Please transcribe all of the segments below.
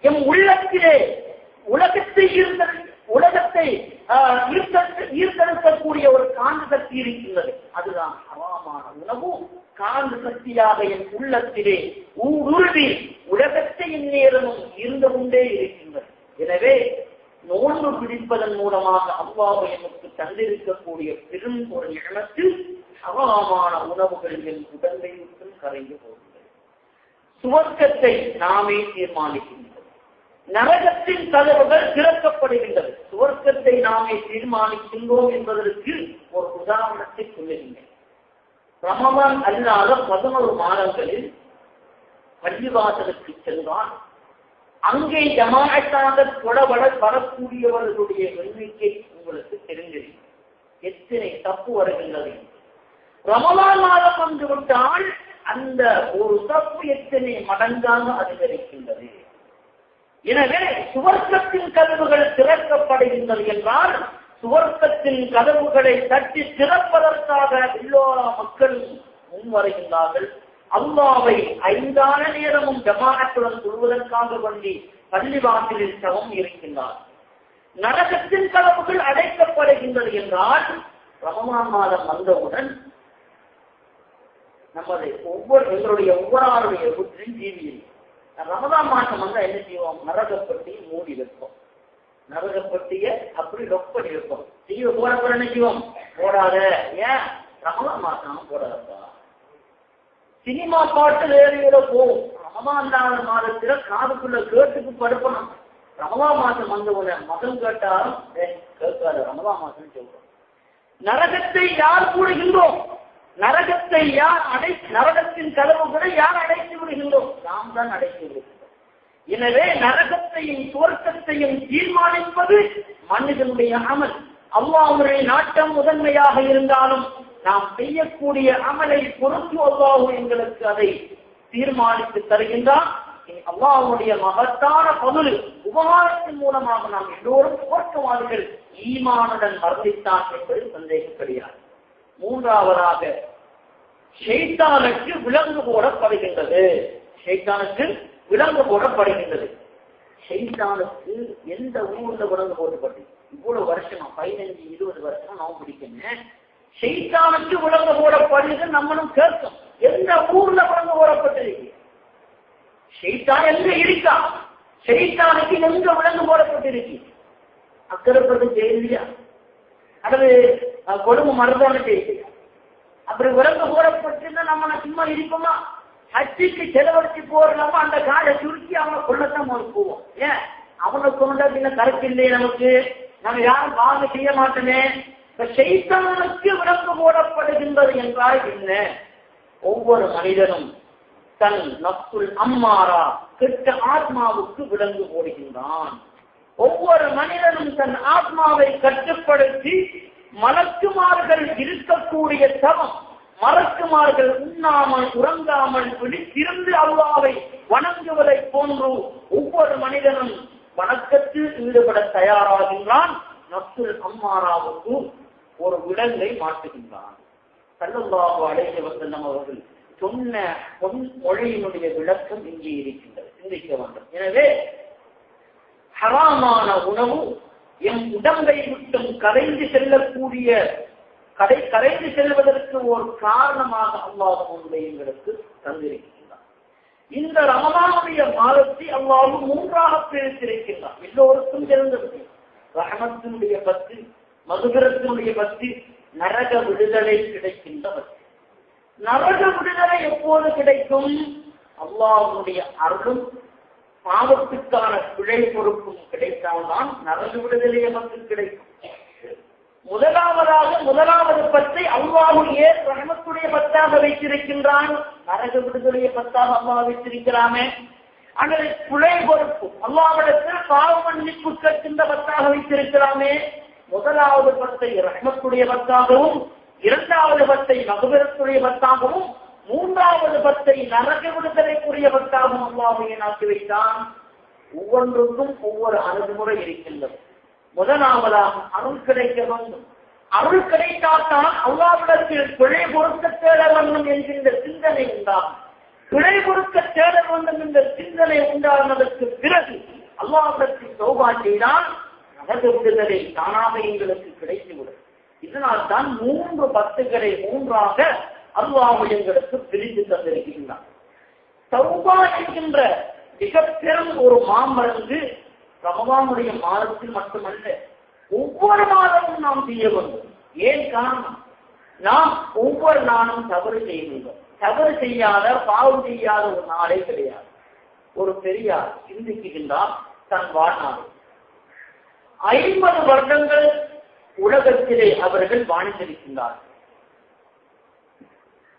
M உள்ளத்திலே உலகத்தை ஈர்த்தெடுக்கக்கூடிய ஒரு காந்த சக்தி இருக்கின்றது. அதுதான் ஹராமான உணவு காந்த சக்தியாக என் உள்ளத்திலே ஊடுருவி உலகத்தை இந்நேரமும் இருந்து கொண்டே இருக்கின்றது. எனவே நோன்பு பிடிப்பதன் மூலமாக அல்லாஹ் எமக்கு தந்திருக்கக்கூடிய பெரும் ஒரு நிகழ்ச்சில் ஹராமான உணவுகள் என் உடம்பை விட்டு கரைந்து போகின்றது. சுவர்க்கத்தை நாமே தீர்மானிக்கின்றோம். நரகத்தின் கதவுகள் திறக்கப்படுகின்றது. சுவர்க்கத்தை நாமே தீர்மானிக்கின்றோம் என்பதற்கு ஒரு உதாரணத்தை சொல்லுகின்றேன். ரமலான் அல்லாத 11 மாதங்களில் பள்ளிவாசலுக்கு சென்றால் அங்கே ஜமாஅத்தாக வரக்கூடியவர்களுடைய எண்ணிக்கை உங்களுக்கு தெரிந்திருக்கும். எத்தனை தப்பு வருகின்றது. ரமலான் மாதம் வந்துவிட்டால் அந்த ஒரு தப்பு எத்தனை மடங்காக அதிகரிக்கின்றது. எனவே சுவர்க்கத்தின் கதவுகள் திறக்கப்படுகின்றது என்றால் சுவர்க்கத்தின் கதவுகளை தட்டி திறப்பதற்காக எல்லா மக்களும் முன்வருகின்றார்கள். அல்லாஹ்வை 5 நேரமும் ஜமாஅத்துடன் சொல்வதற்காக வேண்டி பள்ளிவாசலில் சமம் இருக்கின்றார். நரகத்தின் கதவுகள் அடைக்கப்படுகின்றது என்றால் ரமலான் மாதம் வந்தவுடன் எங்களுடைய ஒவ்வொருடைய வீட்டிலும் டிவியில் ரமலான் மாதம் வந்தா என்ன செய்வோம்? நரகப்பட்டியை மூடி வைப்போம். நரகப்பட்டியை அப்படி லொக் பண்ணி வைப்போம். டிவி போட என்ன செய்வோம்? போடாத. ஏன்? ரமலான் மாதம் போடாதப்பா. சினிமா பாட்டு ரேடியோல போகும். ரமலான் மாதத்துல காதுக்குள்ள கேட்டுக்கு படுப்பணும். ரமலான் மாதம் வந்தவுடனே மகன் கேட்டாலும் கேட்காத ரமலான் மாதம் சொல்றோம். நரகத்தை யார் கூடுகின்றோம்? நரகத்தை யார் நரகத்தின் கதவுகளை யார் அடைத்து விடுகின்றோம்? நாம் தான் அடைத்து விடுகின்றோம். எனவே நரகத்தையும் சுவர்க்கத்தையும் தீர்மானிப்பது மனிதனுடைய அமல். அல்லாஹ்வுடைய நாட்டம் முதன்மையாக இருந்தாலும் நாம் செய்யக்கூடிய அமலை பொறுத்து அல்லாஹ் எங்களுக்கு அதை தீர்மானித்து தருகின்றான். அல்லாஹ்வுடைய மகத்தான பதுல் உபகாரத்தின் மூலமாக நாம் எல்லோரும் சுவர்க்கவாதிகள் ஈமானுடன் மரணித்தான் என்பது சந்தேகம் கிடையாது. மூன்றாவதாக ஷைத்தானுக்கு விலங்கு போடப்படுகின்றது. ஷைத்தானுக்கு விலங்கு போடப்படுகின்றது. ஷைத்தானுக்கு எந்த ஊர்ல விலங்கு போடப்பட்டு இவ்வளவு வருஷமா 15-20 வருஷமா நாம் பிடிக்கணும். ஷைத்தானுக்கு விலங்கு போடப்படுகிறது. நம்மளும் கேட்கும் எந்த ஊர்ல விலங்கு போடப்பட்டிருக்கு? ஷைத்தான் எங்க இருக்கா? ஷைத்தானுக்கு எங்க விலங்கு போடப்பட்டிருக்கு? அக்கறைப்பட்டு செய்யலையா? அல்லது கொடுமை மருந்தான செய்யலையா? அப்படி விலங்கு போடப்பட்டிருந்தா நம்ம சும்மா இருப்போமா? ஹஜ்ஜுக்கு செலவழிச்சு போறோமா அந்த காலை சுருக்கி அவனை கொள்ளத்தான் போவோம். ஏன்? அவனை கொண்டா பின்ன கருத்து இல்லையே நமக்கு. நம்ம யாரும் வாங்க செய்ய மாட்டோமே. ஷைத்தானுக்கு விலங்கு போடப்படுகின்றது என்றால் என்ன? ஒவ்வொரு மனிதனும் தன் நஃப்சுல் அம்மாரா கெட்ட ஆத்மாவுக்கு விலங்கு போடுகின்றான். ஒவ்வொரு மனிதனும் தன் ஆத்மாவை கட்டுப்படுத்தி மலக்குமார்கள் இருக்கக்கூடிய சமம் மலக்குமார்கள் உண்ணாமல் உறங்காமல் பிடித்திருந்து அல்லாஹ்வை வணங்குவதை போன்று ஒவ்வொரு மனிதனும் வணக்கத்தில் ஈடுபட தயாராகின்றான். நஃப்சுல் அம்மாராவுக்கு ஒரு விலங்கை மாற்றுகின்றான். ஸல்லல்லாஹு அலைஹி வஸல்லம் அவர்கள் சொன்ன பொன்மொழியினுடைய விளக்கம் இங்கே இருக்கின்றது. சிந்திக்க வேண்டும். எனவே ஹராமான உணவு எம் உடம்பை விட்டும் கரைந்து செல்வதற்கு ஒரு காரணமாக அல்லாஹ் எங்களுக்கு தந்திருக்கின்றார். இந்த ரமலானுடைய மாதத்தை அல்லாஹ் 3ஆக பிரித்திருக்கின்றார். எல்லோருக்கும் தெரிந்தது ரஹமத்தினுடைய 10, மதுகரத்தினுடைய 10, நரக விடுதலை கிடைக்கின்ற 10. நரக விடுதலை எப்போது கிடைக்கும்? அல்லாஹ்வுடைய அருளும் பாவத்துக்கான பிழை பொறுப்பும் கிடைத்தால்தான் நரக விடுதலை நமக்கு கிடைக்கும். முதலாவது 10 அல்லாஹ் ஏன் ரஹமத்துடைய 10ஆக வைத்திருக்கின்றான்? நரக விடுதலைய 10ஆக அல்லாஹ் வைத்திருக்கிறாமே. ஆனால் பிழை பொறுப்பு அல்லாஹ்விடத்தில் பாவ மன்னிப்பு கேட்கின்ற 10ஆக வைத்திருக்கிறாமே. முதலாவது 10 ரஹமத்துடைய 10ஆகவும், 2வது 10 மக்ஃபிரத்துடைய 10ஆகவும், 3வது 10 நரக விடுதலைக்குரிய 10ஆகவும் அல்லாஹ் ஆக்கி வைத்தான். ஒவ்வொன்றுக்கும் ஒவ்வொரு அணுகுமுறை இருக்கின்றது. முதலாவதாக அருள் கிடைக்க வேண்டும். அருள் கிடைத்தால்தான் அல்லாஹ்விடத்தில் பிழை பொறுக்க தேட வேண்டும் என்கின்ற சிந்தனை உண்டாகும். பிழை பொறுக்க தேட வேண்டும் என்ற சிந்தனை உண்டானதற்கு பிறகு அல்லாஹ்விடத்தில் தௌபா செய்தால் நரக விடுதலை தானாக எங்களுக்கு கிடைத்துவிடும். இதனால் தான் 3 பத்துகளை 3ஆக அல்லாஹ் எங்களுக்கு பிரித்து தந்திருக்கின்றார். தௌபா என்கின்ற மிக பெரும் ஒரு மாமருந்து ரமலானுடைய மாதத்தில் மட்டுமல்ல, ஒவ்வொரு மாதமும் நாம் செய்ய வேண்டும். ஏன் காரணம்? நாம் ஒவ்வொரு நாளும் தவறு செய்ய வேண்டும். தவறு செய்யாத பாவம் செய்யாத ஒரு நாளே கிடையாது. ஒரு பெரியார் சிந்திக்கின்றார் தன் வாழ்நாள் 50 வருடங்கள் உலகத்திலே அவர்கள் வாழ்ந்திருக்கின்றார்கள்.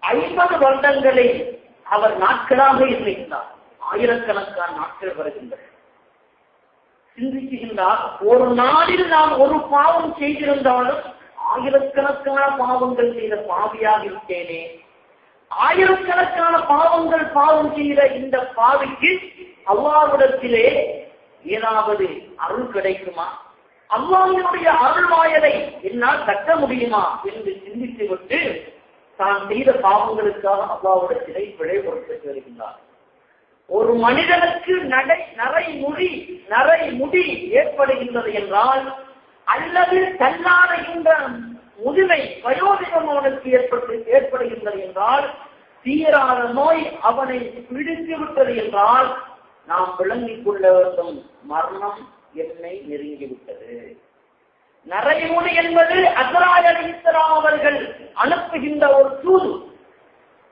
50 வருடங்களை அவர் நாட்களாக இருக்கின்றார். ஆயிரக்கணக்கான நாட்கள் வருகின்றன. சிந்திக்கின்றார், ஒரு நாளில் நாம் ஒரு பாவம் செய்திருந்தாலும் ஆயிரக்கணக்கான பாவங்கள் செய்த பாவியாக இருந்தேனே, ஆயிரக்கணக்கான பாவம் செய்த இந்த பாவிக்கு அல்லாஹ்விடத்திலே ஏதாவது அருள் கிடைக்குமா, அல்லாஹ்வுடைய அருள்வாயலை என்னால் தட்ட முடியுமா என்று சிந்தித்துவிட்டு தான் செய்த பாவங்களுக்காக அல்லாஹ்விடத்திலே பிழை பொறுத்து வருகின்றார். ஒரு மனிதனுக்கு நரை முடி ஏற்படுகின்றது என்றால், அல்லது தன்னாடுகின்ற முதுமை வயோதிகம் அவனுக்கு ஏற்படுகின்றது என்றால், தீராத நோய் அவனை பிடித்து விட்டது என்றால் நாம் விளங்கிக் கொள்ள வேண்டும், மரணம் என்னை நெருங்கிவிட்டது. நரைமுடி என்பது அஸ்ராயில் அலைஹிஸ்ஸலாம் அவர்கள் அனுப்புகின்ற ஒரு தூது.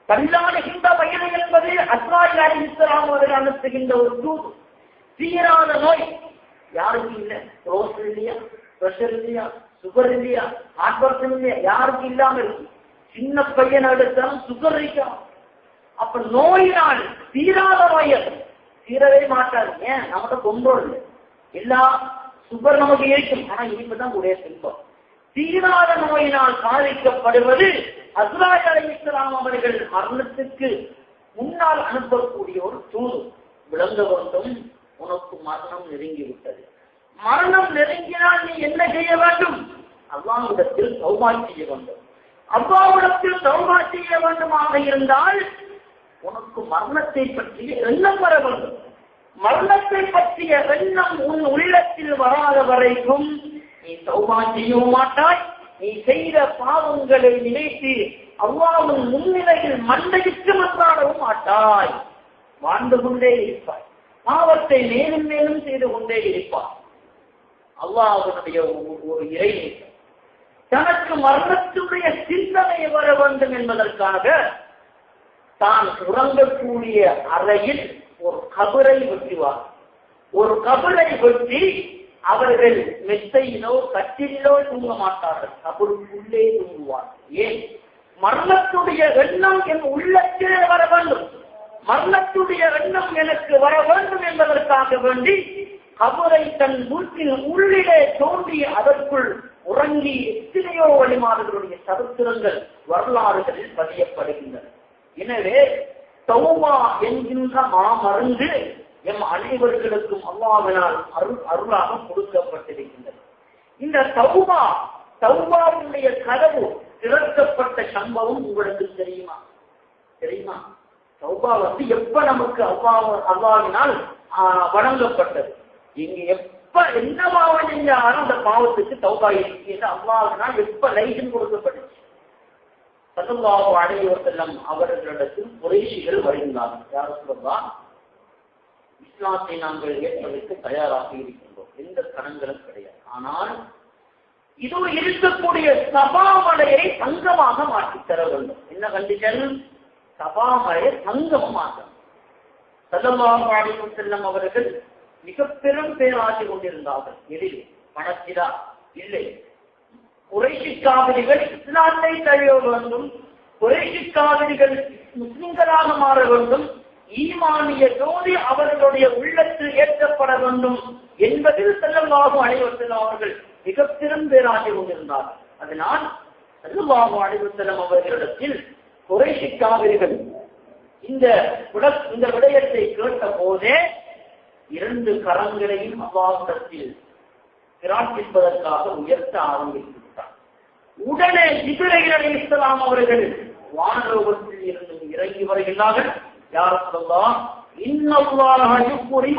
தள்ளாடுகின்ற வயது என்பது அஸ்ராயில் அலைஹிஸ்ஸலாம் அவர்கள் அனுப்புகின்ற ஒரு தூது. தீராத நோய் யாருக்கு இல்லை? ரோஸ் இல்லையா, பிரஷர் இல்லையா, சுகர் இல்லையா, ஹார்ட் இல்லையா, யாருக்கு இல்லாம இருக்கு? சின்ன பையன் எடுத்தாலும் சுகர் இருக்கான். அப்ப நோயினால் தீராத வயது தீரவே மாட்டாது. ஏன்? நம்மகிட்ட கொண்டோல் இல்லை. எல்லா சுகர் நமக்கு இருக்கும், ஆனா இனிப்புதான் கூட செல்வம். தீராத நோயினால் பாதிக்கப்படுவது அஸ்ராயில் அலைஹிஸ்ஸலாம் அவர்கள் மரணத்துக்கு முன்னால் அனுப்பக்கூடிய ஒரு தூது. விளங்க வேண்டும், உனக்கு மரணம் நெருங்கிவிட்டது. மரணம் நெருங்கினால் நீ என்ன செய்ய வேண்டும்? அல்லாஹ்விடத்தில் தௌபா செய்ய வேண்டும். அல்லாஹ்விடத்தில் தௌபா செய்ய வேண்டுமாக இருந்தால் உனக்கு மரணத்தை பற்றிய எண்ணம் வர வேண்டும். மரணத்தை பற்றிய எண்ணம் உன் உள்ளத்தில் வராத வரைக்கும் நீ தௌபா செய்யவும் மாட்டாய். நீ செய்த பாவங்களை நினைத்து அல்லாஹ்வின் முன்னிலையில் மண்டையிட்டு மன்றாடவும் மாட்டாய். வாழ்ந்து கொண்டே இருப்பாய். பாவத்தை மேலும் மேலும் செய்து கொண்டே இருப்பாய். அல்லாஹ்வுடைய ஒரு இறை தனக்கு மரணத்துடைய சிந்தனை வர வேண்டும் என்பதற்காக தான் உறங்கக்கூடிய அறையில் ஒரு கபரை வெட்டுவார். ஒரு கபரை வெட்டி அவர்கள் மெத்தையிலோ கட்டிலோ தூங்க மாட்டார்கள், கபருக்குள்ளே தூங்குவார். ஏன்? மரணத்துடைய எண்ணம் என் உள்ளத்திலே வர வேண்டும், மரணத்துடைய எண்ணம் எனக்கு வர வேண்டும் என்பதற்காக வேண்டி கபரை தன் வீட்டின் உள்ளிலே தோன்றி அதற்குள் உறங்கி எத்தனையோ வழிமாறுகளுடைய சரித்திரங்கள் வரலாறுகளில் பதியப்படுகின்றன. எனவே தௌபா என்கின்ற மாமருந்து எம் அனைவர்களுக்கும் அல்லாஹ்வினால் அருளாக கொடுக்கப்பட்டிருக்கின்றது. இந்த தௌபாவுடைய கதவு திறக்கப்பட்ட சம்பவம் உங்களுக்கு தெரியுமா? தௌபா எப்ப நமக்கு அல்லாஹ்வினால் வழங்கப்பட்டது? இங்க எப்ப என்ன பாவம் செஞ்சாலும் அந்த பாவத்துக்கு தௌபா இருக்கு அல்லாஹ்வினால் எப்ப லைசன்ஸ் கொடுக்கப்பட்டுச்சு? ஸல்லல்லாஹு அலைஹி வஸல்லம் அவர்களிடத்தில் குறைஷிகள் வருகின்றார்கள். யார் சொல்லலாம், இஸ்லாத்தை நாங்கள் ஏற்பதற்கு தயாராக இருக்கின்றோம், எந்த கடன்களும் கிடையாது. ஆனால் இதோ இருக்கக்கூடிய சபா மலையை தங்கமாக மாற்றி தர வேண்டும். என்ன கண்டிஷன்? சபா மலையை தங்கமாக மாற்றணும். ஸல்லல்லாஹு அலைஹி வஸல்லம் அவர்கள் மிக பெரும் பேராட்சி கொண்டிருந்தார்கள். எதிலே? பணத்திலா? இல்லை. குறைஷி காவிரிகள் இஸ்லாத்தை தழுவ வேண்டும், குறைஷி காவிரிகள் முஸ்லிம்களாக மாற வேண்டும், ஈமானிய ஜோதி அவர்களுடைய உள்ளத்தில் ஏற்றப்பட வேண்டும் என்பதில் ஸல்லல்லாஹு அலைஹி வஸல்லம் அவர்கள் மிக பெரும் பேராட்சி கொண்டிருந்தார்கள். அதனால் ஸல்லல்லாஹு அலைஹி வஸல்லம் அவர்களிடத்தில் குறைஷி காவிரிகள் இந்த விடயத்தை கேட்ட போதே 2 கரங்களையும் அல்லாஹ்விடத்தில் பிரார்த்திப்பதற்காக உயர்த்த ஆரம்பித்து விட்டார். உடனே ஜிப்ரீல் அலைஹிஸ்ஸலாம் அவர்கள் வானலோகத்தில் இருந்து இறங்கி வருகிறார்கள். யா ரசூலல்லாஹ் இன்னல்லாஹ யுக்ரி